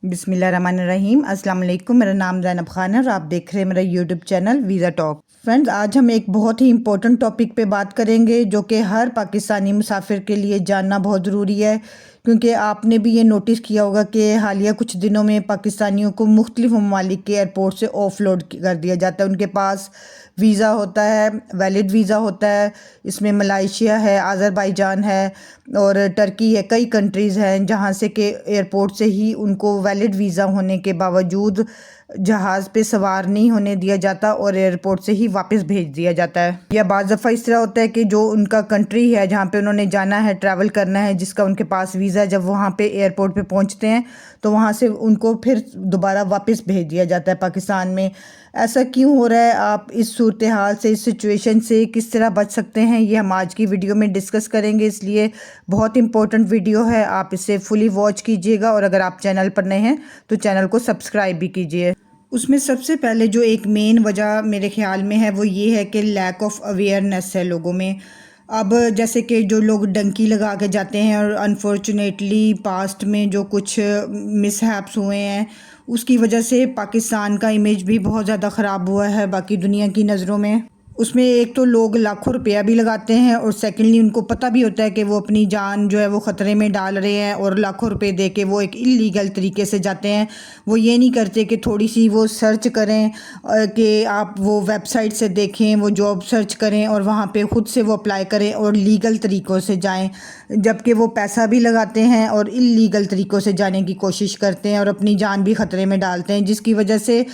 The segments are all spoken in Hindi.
बिस्मिल्लाहिर्रहमानिर्रहीम। अस्सलाम वालेकुम। मेरा नाम ज़ैनब खान है और आप देख रहे हैं मेरा YouTube channel visa talk. Friends, आज हम एक बहुत ही इंपॉर्टेंट टॉपिक पे बात करेंगे जो कि हर पाकिस्तानी मुसाफिर के लिए जानना बहुत ज़रूरी है, क्योंकि आपने भी ये नोटिस किया होगा कि हालिया कुछ दिनों में पाकिस्तानियों को मुख्तलिफ ममालिक के एयरपोर्ट से ऑफलोड कर दिया जाता है। उनके पास वीज़ा होता है, वैलिड वीज़ा होता है। इसमें मलाइशिया है, अज़रबैजान है और टर्की है, कई कंट्रीज़ हैं जहाँ से कि एयरपोर्ट से ही उनको वैलिड वीज़ा होने के बावजूद जहाज़ पे सवार नहीं होने दिया जाता और एयरपोर्ट से ही वापस भेज दिया जाता है। या बाज़ दफ़ा इस तरह होता है कि जो उनका कंट्री है जहाँ पे उन्होंने जाना है, ट्रैवल करना है, जिसका उनके पास वीज़ा, जब वहाँ पे एयरपोर्ट पे पहुँचते हैं तो वहाँ से उनको फिर दोबारा वापस भेज दिया जाता है पाकिस्तान में। ऐसा क्यों हो रहा है? आप इस सूरत हाल से, इस सिचुएशन से किस तरह बच सकते हैं, ये हम आज की वीडियो में डिस्कस करेंगे। इसलिए बहुत इंपॉर्टेंट वीडियो है, आप इसे फुली वॉच कीजिएगा और अगर आप चैनल पर नए हैं तो चैनल को सब्सक्राइब भी कीजिए। उसमें सबसे पहले जो एक मेन वजह मेरे ख्याल में है वो ये है कि लैक ऑफ अवेयरनेस है लोगों में। अब जैसे कि जो लोग डंकी लगा के जाते हैं और अनफॉर्चुनेटली पास्ट में जो कुछ मिसहैप्स हुए हैं उसकी वजह से पाकिस्तान का इमेज भी बहुत ज़्यादा ख़राब हुआ है बाकी दुनिया की नज़रों में। उसमें एक तो लोग लाखों रुपया भी लगाते हैं और सेकेंडली उनको पता भी होता है कि वो अपनी जान जो है वो ख़तरे में डाल रहे हैं और लाखों रुपए दे के वो एक इल्लीगल तरीके से जाते हैं। वो ये नहीं करते कि थोड़ी सी वो सर्च करें कि आप वो वेबसाइट से देखें, वो जॉब सर्च करें और वहाँ पे ख़ुद से वो अप्लाई करें और लीगल तरीक़ों से जाएं, जबकि वो पैसा भी लगाते हैं और इल्लीगल तरीक़ों से जाने की कोशिश करते हैं और अपनी जान भी ख़तरे में डालते हैं, जिसकी वजह से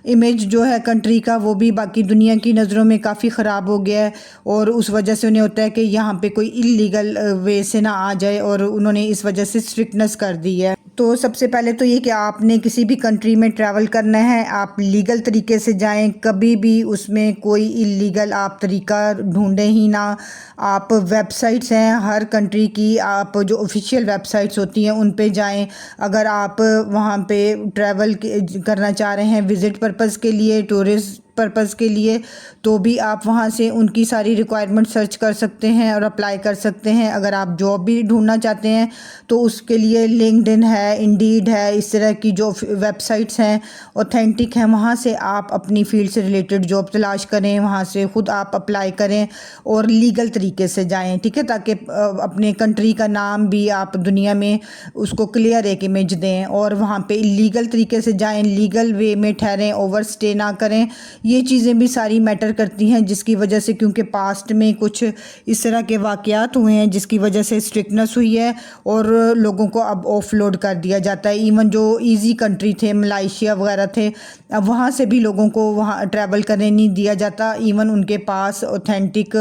इमेज जो है कंट्री का वो भी बाकी दुनिया की नज़रों में काफ़ी ख़राब हो गया है। और उस वजह से उन्हें होता है कि यहाँ पे कोई इल्लीगल वे से ना आ जाए और उन्होंने इस वजह से स्ट्रिक्टनेस कर दी है। तो सबसे पहले तो ये कि आपने किसी भी कंट्री में ट्रैवल करना है, आप लीगल तरीके से जाएं, कभी भी उसमें कोई इल्लीगल आप तरीका ढूंढें ही ना। आप वेबसाइट्स हैं हर कंट्री की, आप जो ऑफिशियल वेबसाइट्स होती हैं उन पे जाएं। अगर आप वहाँ पे ट्रैवल करना चाह रहे हैं विज़िट पर्पज़ के लिए, टूरिस्ट पर्पज़ के लिए, तो भी आप वहाँ से उनकी सारी रिक्वायरमेंट सर्च कर सकते हैं और अप्लाई कर सकते हैं। अगर आप जॉब भी ढूंढना चाहते हैं तो उसके लिए लिंक्डइन है, इंडीड है, इस तरह की जो वेबसाइट्स हैं ऑथेंटिक हैं, वहाँ से आप अपनी फील्ड से रिलेटेड जॉब तलाश करें, वहाँ से ख़ुद आप अप्लाई करें और लीगल तरीके से जाएं, ठीक है, ताकि अपने कंट्री का नाम भी आप दुनिया में उसको क्लियर एक इमेज दें। और वहाँ पे लीगल तरीके से जाएं, लीगल वे में ठहरें, ओवर स्टे ना करें। ये चीज़ें भी सारी मैटर करती हैं, जिसकी वजह से, क्योंकि पास्ट में कुछ इस तरह के वाक़यात हुए हैं जिसकी वजह से स्ट्रिक्टनेस हुई है और लोगों को अब ऑफलोड कर दिया जाता है। इवन जो इजी कंट्री थे, मलाइशिया वगैरह थे, अब वहाँ से भी लोगों को वहाँ ट्रैवल करने नहीं दिया जाता। इवन उनके पास ऑथेंटिक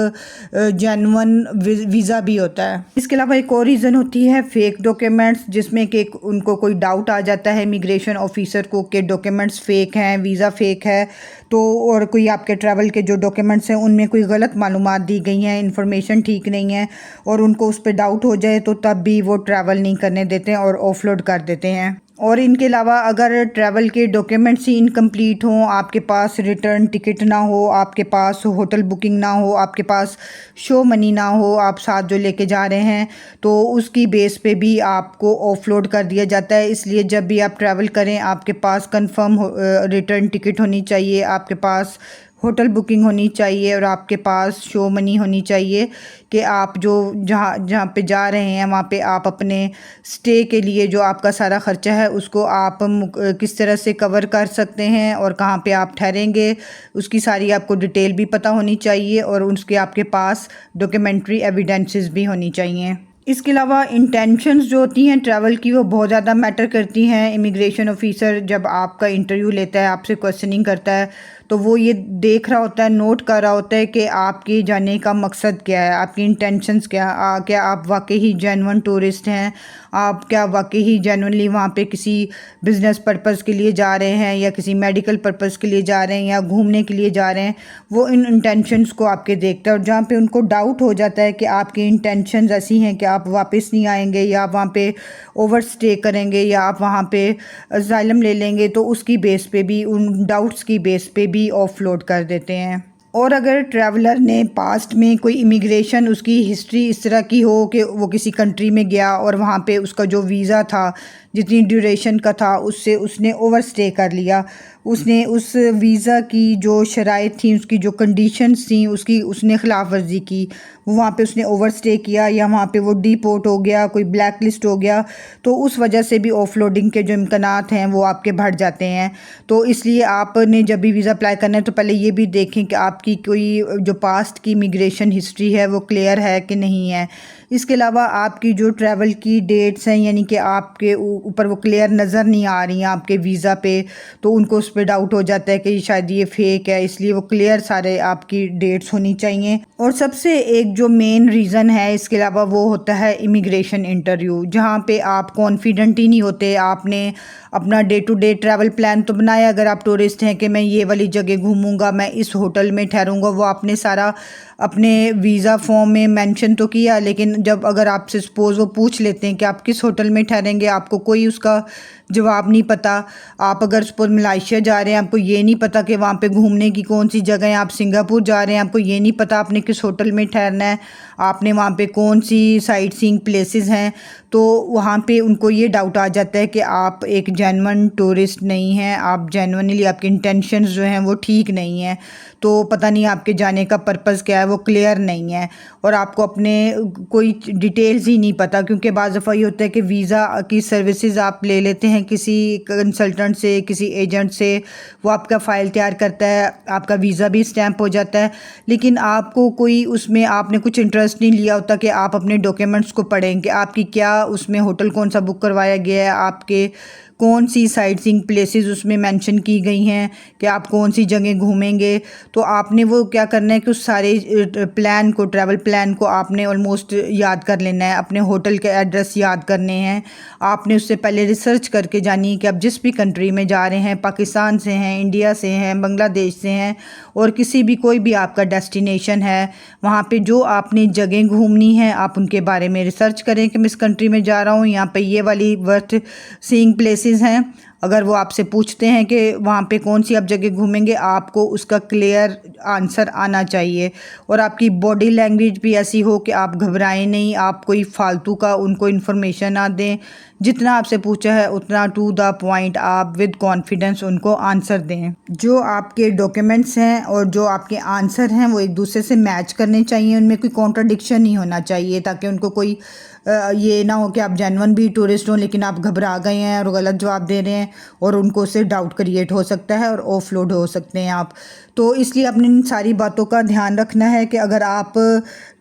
जेन्युइन वीज़ा भी होता है। इसके अलावा एक और रीज़न होती है फेक डॉक्यूमेंट्स, जिसमें कि उनको कोई डाउट आ जाता है इमिग्रेशन ऑफिसर को कि डॉक्यूमेंट्स फ़ेक हैं, वीज़ा फ़ेक है, तो और कोई आपके ट्रैवल के जो डॉक्यूमेंट्स हैं उनमें कोई गलत मालूमात दी गई हैं, इन्फॉर्मेशन ठीक नहीं है और उनको उस पर डाउट हो जाए तो तब भी वो ट्रैवल नहीं करने देते हैं और ऑफलोड कर देते हैं। और इनके अलावा अगर ट्रैवल के डॉक्यूमेंट्स ही इनकम्प्लीट हों, आपके पास रिटर्न टिकट ना हो, आपके पास होटल बुकिंग ना हो, आपके पास शो मनी ना हो, आप साथ जो लेके जा रहे हैं, तो उसकी बेस पे भी आपको ऑफलोड कर दिया जाता है। इसलिए जब भी आप ट्रैवल करें आपके पास कंफर्म रिटर्न टिकट होनी चाहिए, आपके पास होटल बुकिंग होनी चाहिए और आपके पास शो मनी होनी चाहिए कि आप जो जहाँ जहाँ पे जा रहे हैं वहाँ पे आप अपने स्टे के लिए जो आपका सारा ख़र्चा है उसको आप किस तरह से कवर कर सकते हैं और कहाँ पे आप ठहरेंगे, उसकी सारी आपको डिटेल भी पता होनी चाहिए और उसके आपके पास डॉक्यूमेंट्री एविडेंसेस भी होनी चाहिए। इसके अलावा इंटेंशंस जो होती हैं ट्रैवल की वो बहुत ज़्यादा मैटर करती हैं। इमिग्रेशन ऑफिसर जब आपका इंटरव्यू लेता है, आपसे क्वेश्चनिंग करता है, तो वो ये देख रहा होता है, नोट कर रहा होता है कि आपके जाने का मकसद क्या है, आपकी इंटेंशंस क्या आप वाकई ही जेन्युइन टूरिस्ट हैं, आप क्या वाकई ही जेन्युइनली वहाँ पे किसी बिज़नेस पर्पज़ के लिए जा रहे हैं या किसी मेडिकल पर्पज़ के लिए जा रहे हैं या घूमने के लिए जा रहे हैं। वो इन इंटेंशंस को आपके देखता है और जहाँ पे उनको डाउट हो जाता है कि आपकी इंटेंशंस ऐसी हैं कि आप वापस नहीं आएंगे या आप वहाँ पे ओवर स्टे करेंगे या आप वहाँ पे असाइलम ले लेंगे, तो उसकी बेस पे भी, उन डाउट्स की बेस पे भी ऑफलोड कर देते हैं। और अगर ट्रैवलर ने पास्ट में कोई इमिग्रेशन, उसकी हिस्ट्री इस तरह की हो कि वो किसी कंट्री में गया और वहाँ पे उसका जो वीज़ा था जितनी ड्यूरेशन का था उससे उसने ओवर स्टे कर लिया। उसने उस वीज़ा की जो शराइत थी, उसकी जो कंडीशंस थी, उसकी उसने खिलाफ वर्जी की। वहाँ पे उसने ओवर स्टे किया या वहाँ पे वो डिपोर्ट हो गया, कोई ब्लैक लिस्ट हो गया, तो उस वजह से भी ऑफलोडिंग के जो इम्कानात हैं वो आपके बढ़ जाते हैं। तो इसलिए आपने जब भी वीज़ा अप्लाई करना है तो पहले ये भी देखें कि आपकी कोई जो पास्ट की इमिग्रेशन हिस्ट्री है वो क्लियर है कि नहीं है। इसके अलावा आपकी जो ट्रैवल की डेट्स हैं, यानी कि आपके ऊपर वो क्लियर नज़र नहीं आ रही हैं आपके वीज़ा पे, तो उनको उस पर डाउट हो जाता है कि शायद ये फेक है, इसलिए वो क्लियर सारे आपकी डेट्स होनी चाहिए। और सबसे एक जो मेन रीज़न है इसके अलावा वो होता है इमिग्रेशन इंटरव्यू, जहाँ पे आप कॉन्फिडेंट ही नहीं होते। आपने अपना day to day travel plan तो बनाया, अगर आप टूरिस्ट हैं कि मैं ये वाली जगह घूमूंगा, मैं इस होटल में ठहरूंगा, वो आपने सारा अपने वीज़ा फॉर्म में मेंशन तो किया, लेकिन जब अगर आपसे सपोज़ वो पूछ लेते हैं कि आप किस होटल में ठहरेंगे, आपको कोई उसका जवाब नहीं पता। आप अगर सपोज मलेशिया जा रहे हैं, आपको ये नहीं पता कि वहाँ पे घूमने की कौन सी जगह है। आप सिंगापुर जा रहे हैं, आपको ये नहीं पता आपने किस होटल में ठहरना है, आपने वहाँ पे कौन सी साइट सीइंग प्लेसेस हैं, तो वहाँ पे उनको ये डाउट आ जाता है कि आप एक जेन्युइन टूरिस्ट नहीं हैं, आप जेन्युइनली आपके इंटेंशंस जो हैं वो ठीक नहीं हैं, तो पता नहीं आपके जाने का पर्पज़ क्या है वो क्लियर नहीं है, और आपको अपने कोई डिटेल्स ही नहीं पता। क्योंकि बाज़ दफ़ा ये होता है कि वीज़ा की सर्विसेज आप ले लेते हैं किसी कंसल्टेंट से, किसी एजेंट से, वो आपका फ़ाइल तैयार करता है, आपका वीज़ा भी स्टैंप हो जाता है, लेकिन आपको कोई उसमें आपने कुछ इंटरेस्ट नहीं लिया होता कि आप अपने डॉक्यूमेंट्स को पढ़ें कि आपकी क्या उसमें होटल कौन सा बुक करवाया गया है, आपके कौन सी साइट सीइंग प्लेसेस उसमें मेंशन की गई हैं कि आप कौन सी जगह घूमेंगे। तो आपने वो क्या करना है कि उस सारे प्लान को, ट्रैवल प्लान को आपने ऑलमोस्ट याद कर लेना है, अपने होटल के एड्रेस याद करने हैं। आपने उससे पहले रिसर्च करके जानी है कि आप जिस भी कंट्री में जा रहे हैं, पाकिस्तान से हैं, इंडिया से हैं, बांग्लादेश से हैं, और किसी भी कोई भी आपका डेस्टिनेशन है, वहाँ पे जो आपने जगह घूमनी है आप उनके बारे में रिसर्च करें कि मैं इस कंट्री में जा रहा हूँ, यहाँ पे ये वाली वर्थ सीइंग प्लेसेस हैं। अगर वो आपसे पूछते हैं कि वहाँ पे कौन सी आप जगह घूमेंगे, आपको उसका क्लियर आंसर आना चाहिए, और आपकी बॉडी लैंग्वेज भी ऐसी हो कि आप घबराएं नहीं, आप कोई फालतू का उनको इन्फॉर्मेशन ना दें। जितना आपसे पूछा है उतना टू द पॉइंट आप विद कॉन्फिडेंस उनको आंसर दें। जो आपके डॉक्यूमेंट्स हैं और जो आपके आंसर हैं वो एक दूसरे से मैच करने चाहिए, उनमें कोई कॉन्ट्रडिक्शन नहीं होना चाहिए, ताकि उनको कोई ये ना हो कि आप जेन्युइन भी टूरिस्ट हो लेकिन आप घबरा गए हैं और गलत जवाब दे रहे हैं, और उनको उससे डाउट क्रिएट हो सकता है और ऑफलोड हो सकते हैं आप। तो इसलिए अपनी इन सारी बातों का ध्यान रखना है कि अगर आप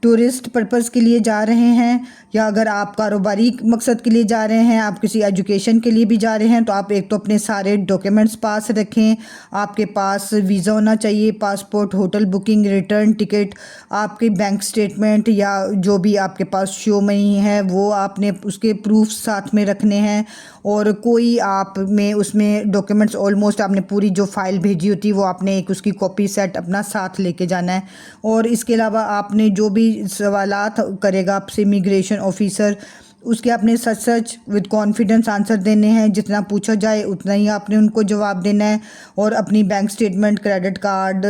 टूरिस्ट पर्पज़ के लिए जा रहे हैं या अगर आप कारोबारी मकसद के लिए जा रहे हैं, आप किसी एजुकेशन के लिए भी जा रहे हैं, तो आप एक तो अपने सारे डॉक्यूमेंट्स पास रखें। आपके पास वीज़ा होना चाहिए, passport, hotel booking, return ticket, आपके बैंक स्टेटमेंट या जो भी आपके पास शो मनी है वो आपने उसके प्रूफ साथ में रखने हैं। और कोई आप में उसमें डॉक्यूमेंट्स ऑलमोस्ट आपने पूरी जो फाइल भेजी होती है वो आपने एक उसकी कॉपी सेट अपना साथ लेके जाना है। और इसके अलावा आपने जो भी सवालात करेगा आपसे इमिग्रेशन ऑफिसर, उसके आपने सच सच विद कॉन्फिडेंस आंसर देने हैं, जितना पूछा जाए उतना ही आपने उनको जवाब देना है। और अपनी बैंक स्टेटमेंट, क्रेडिट कार्ड,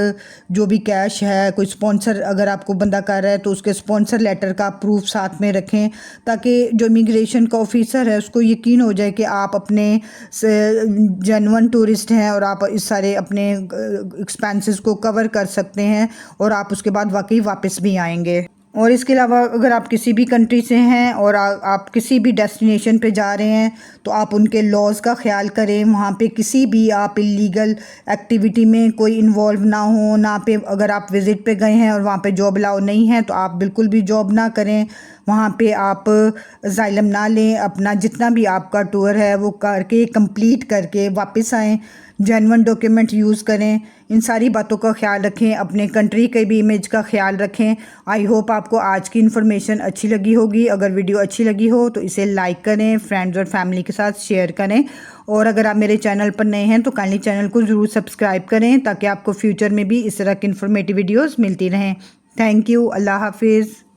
जो भी कैश है, कोई स्पॉन्सर अगर आपको बंदा कर रहा है तो उसके स्पॉन्सर लेटर का प्रूफ साथ में रखें, ताकि जो इमिग्रेशन का ऑफिसर है उसको यकीन हो जाए कि आप अपने जेन्युइन टूरिस्ट हैं और आप इस सारे अपने एक्सपेंसेस को कवर कर सकते हैं, और आप उसके बाद वाकई वापस भी आएंगे। और इसके अलावा अगर आप किसी भी कंट्री से हैं और आप किसी भी डेस्टिनेशन पे जा रहे हैं तो आप उनके लॉज़ का ख्याल करें। वहाँ पे किसी भी आप इलीगल एक्टिविटी में कोई इन्वॉल्व ना हो, ना पे अगर आप विज़िट पे गए हैं और वहाँ पे जॉब अलाउ नहीं है तो आप बिल्कुल भी जॉब ना करें। वहाँ पे आप असाइलम ना लें। अपना जितना भी आपका टूर है वो करके कंप्लीट करके वापस आएँ। जेन्युइन डॉक्यूमेंट यूज़ करें। इन सारी बातों का ख्याल रखें, अपने कंट्री के भी इमेज का ख्याल रखें। आई होप आपको आज की इन्फॉर्मेशन अच्छी लगी होगी। अगर वीडियो अच्छी लगी हो तो इसे लाइक करें, फ्रेंड्स और फैमिली के साथ शेयर करें, और अगर आप मेरे चैनल पर नए हैं तो काइंडली चैनल को ज़रूर सब्सक्राइब करें ताकि आपको फ्यूचर में भी इस तरह की इन्फॉर्मेटिव वीडियोज़ मिलती रहें। Thank you. अल्लाह हाफिज़।